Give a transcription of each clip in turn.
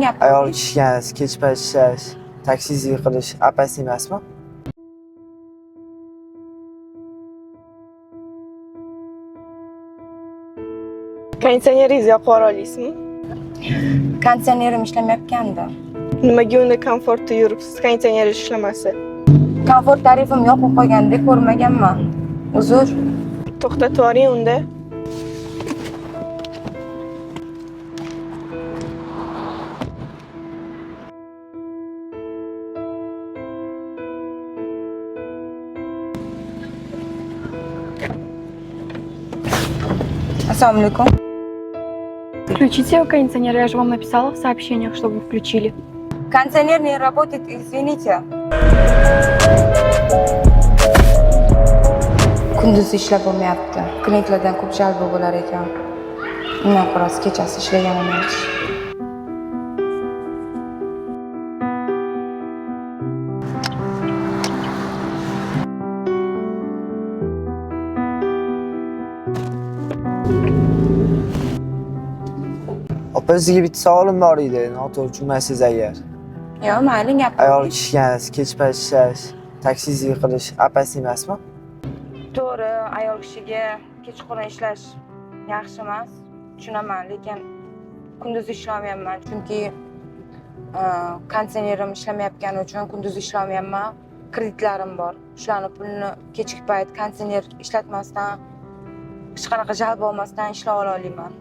Ayol kishiga kech payt ishlash, taksichilik qilish apasi emasmi? Konditsioneringizni yoqib yubora olasizmi? Konditsionerim ishlamayotgandi. Nimaga unda komfortda yuribsiz, konditsioneringiz ishlamasa? Komfort tarifim yoqib qo'ygandek ko'rmaganman. Uzr. To'xtatib yuboring unda. Assalomu alaykum. Включите кондиционер, я же вам написала в сообщениях, чтобы вы включили. Кондиционер не работает, извините. Kunduz ishlab bo'lmayapti. Klientlardan ko'p jalb bo'lar ekan. Undan ko'ra kechasi ishlaganim yaxshi. Opa, sizga bitta savolim bor edi, noto'g'ri tushunmaysiz agar. Yo'q, mayli gapiring. Ayol kishiga kech payt ishlash, taksichilik qilish apasi emasmi? To'g'ri, ayol kishiga kechqurun ishlash yaxshi emas. Tushunaman, lekin kunduz ishlamayapman, chunki konditsionerim ishlamayotgani uchun kunduz ishlamayapman. Kreditlarim bor. Shularni pulini kechki payt konditsioner ishlatmasdan, hech qanaqa jalb olmasdan ishlab ola olaman.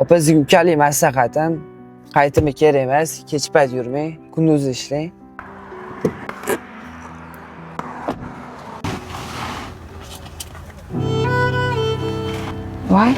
Opa, sizga ukali maslahatim, qaytimi kerak emas, kech payt yurmang, kunduz ishlang. Voy,